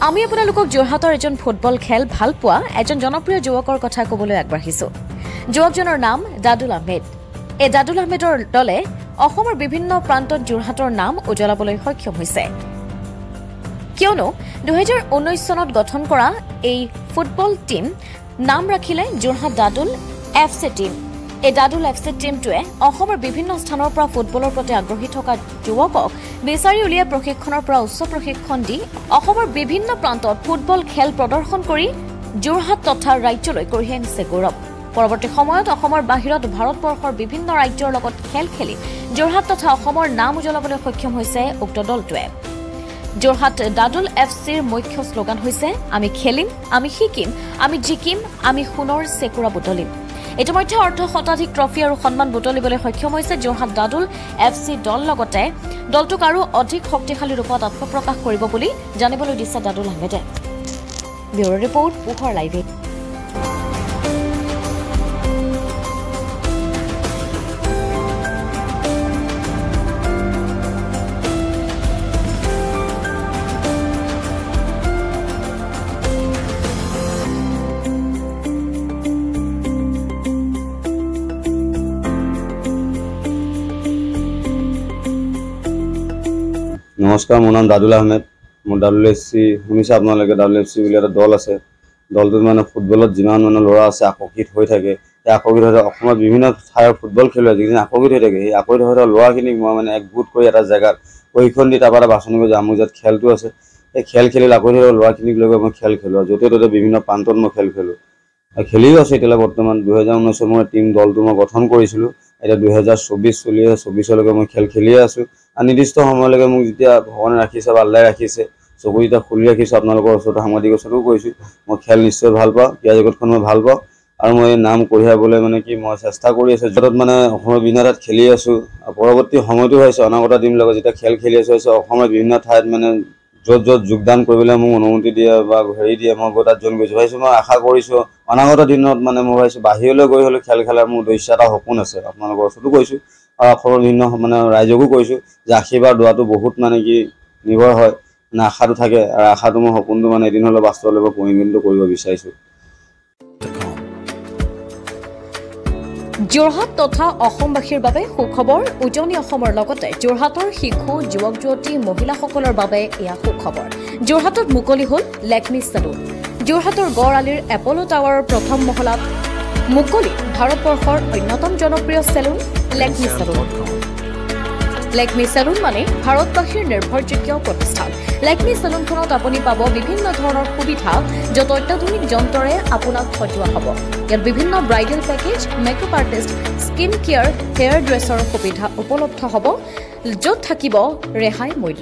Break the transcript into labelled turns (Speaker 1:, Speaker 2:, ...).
Speaker 1: আমি আপোনালোকক যোৰহাটৰ এজন ফুটবল খেল ভাল পোৱা এজন জনপ্ৰিয় যুৱকৰ কথা ক'বলৈ আগবাঢ়িছো। যুৱকজনৰ নাম দাদুল আহমেদ। এই দাদুল আহমেদৰ দলে অসমৰ বিভিন্ন প্ৰান্তত যোৰহাটৰ নাম উজ্বলাবলৈ সক্ষম হৈছে। কিয়নো 2019 চনত গঠন কৰা এই ফুটবল টীম নাম ৰাখিলে যোৰহাট দাদুল FC টীম। এই দাদুল FC টীমটোৱে অসমৰ বিভিন্ন স্থানৰ পৰা ফুটবলৰ প্ৰতি আগ্ৰহী থকা যুৱকক বিচাৰি উলিয়াই প্ৰশিক্ষণৰ পৰা উচ্চ প্ৰশিক্ষণ দি অসমৰ বিভিন্ন প্ৰান্তত ফুটবল খেল প্ৰদৰ্শন কৰি যোৰহাট তথা ৰাজ্যলৈ কঢ়িয়াই আনিছে গৌৰৱ। পৰৱৰ্তী সময়ত অসমৰ বাহিৰত ভাৰতবৰ্ষৰ বিভিন্ন ৰাজ্যৰ লগত খেল খেলি যোৰহাট তথা অসমৰ নাম উজ্বলাবলৈ সক্ষম হৈছে উক্ত দলটোৱে। যোৰহাট দাদুল FCৰ মুখ্য শ্লোগান হৈছে আমি খেলিম, আমি শিকিম, আমি জিকিম, আমি সোণৰ চেকুৰা বুটলিম। ইতিমধ্যে অৰ্ধ শতাধিক ট্ৰফি আৰু সন্মান বুটলিবলৈ সক্ষম হৈছে যোৰহাট দাদুল FC দল। লগতে দলটোক আৰু অধিক শক্তিশালী ৰূপত আত্মপ্ৰকাশ কৰিব বুলি জানিবলৈ দিছে দাদুল আহমেদে। ব্যুৰো ৰিপৰ্ট, পোহৰ লাইভ।
Speaker 2: নমস্কাৰ, মোৰ নাম দাদুল আহমেদ। মোৰ দাদুল FC শুনিছে আপোনালোকে। দাদুল FC বুলি এটা দল আছে। দলটোত মানে ফুটবলত যিমান মানে ল'ৰা আছে আকৰ্ষিত হৈ থাকে, সেই আকৰ্ষিত হৈ থাকে অসমৰ বিভিন্ন ঠাইৰ ফুটবল খেলুৱৈ যিখিনি আকৰ্ষিত হৈ থাকে, সেই আকৰ্ষিত হৈ থকা ল'ৰাখিনিক মই মানে একগোট কৰি এটা জেগাত প্ৰশিক্ষণ দি তাৰপৰা এটা বাছনি কৰি যে আমুক যাত খেলটো আছে, সেই খেল খেলিলে আকৰ্ষিত হৈ ল'ৰাখিনিক লৈ মই খেল খেলোঁ। য'তে ত'তে বিভিন্ন প্ৰান্তত মই খেল খেলোঁ। খেলিও আছোঁ এতিয়ালৈ বৰ্তমান। 2019 মই টীম দলটো মই গঠন কৰিছিলোঁ। এতিয়া 2024 চলি আছে, 24লৈকে মই খেল খেলিয়ে আছোঁ। আৰু নিৰ্দিষ্ট সময়লৈকে মোক যেতিয়া ভগৱানে ৰাখিছে বা আল্লাই ৰাখিছে, চকু যেতিয়া খুলি ৰাখিছোঁ, আপোনালোকৰ ওচৰতো সাংবাদিকৰ ওচৰতো কৈছোঁ, মই খেল নিশ্চয় ভাল পাওঁ, ক্ৰীড়া জগতখন মই ভাল পাওঁ আৰু মই এই নাম কঢ়িয়াবলৈ মানে কি মই চেষ্টা কৰি আছোঁ। য'ত মানে অসমৰ বিভিন্ন ঠাইত খেলি আছোঁ। পৰৱৰ্তী সময়তো হৈছে অনাগত দিনলৈকে যেতিয়া খেল খেলি আছোঁ অসমৰ বিভিন্ন ঠাইত মানে য'ত য'ত যোগদান কৰিবলৈ মোক অনুমতি দিয়ে বা হেৰি দিয়ে, মই গৈ তাত জইন কৰিছোঁ। ভাবিছোঁ মই আশা কৰিছোঁ অনাগত দিনত মানে মই ভাবিছোঁ বাহিৰলৈ গৈ হ'লেও খেল খেলাৰ মোৰ উদ্দেশ্য এটা সপোন আছে। আপোনালোকৰ ওচৰতো কৈছোঁ আৰু অসমৰ বিভিন্ন মানে ৰাইজকো কৈছোঁ যে আশীৰ্বাদ দোৱাটো বহুত মানে কি নিৰ্ভৰ হয়, মানে আশাটো থাকে আৰু আশাটো মোৰ সপোনটো মানে এদিন হ'লেও বাস্তৱলৈ পৰিণত কৰিব বিচাৰিছোঁ।
Speaker 1: যোৰহাট তথা অসমবাসীৰ বাবে সুখবৰ। উজনি অসমৰ লগতে যোৰহাটৰ শিশু, যুৱক যুৱতী, মহিলাসকলৰ বাবে এয়া সুখবৰ। যোৰহাটত মুকলি হ'ল লেকমি চেলুন। যোৰহাটৰ গড় আলিৰ এপ'ল' টাৱাৰৰ প্ৰথম মহলাত মুকলি ভাৰতবৰ্ষৰ অন্যতম জনপ্ৰিয় salon Lakme salon. Lakme salon মানে ভাৰতবাসীৰ নিৰ্ভৰযোগ্য প্ৰতিষ্ঠান। লেকমি চেলুনখনত আপুনি পাব বিভিন্ন ধৰণৰ সুবিধা, য'ত অত্যাধুনিক যন্ত্ৰৰে আপোনাক সজোৱা হ'ব। ইয়াত বিভিন্ন bridal package, makeup artist, skin care, hair dresser সুবিধা উপলব্ধ হ'ব, য'ত থাকিব ৰেহাই মূল্য।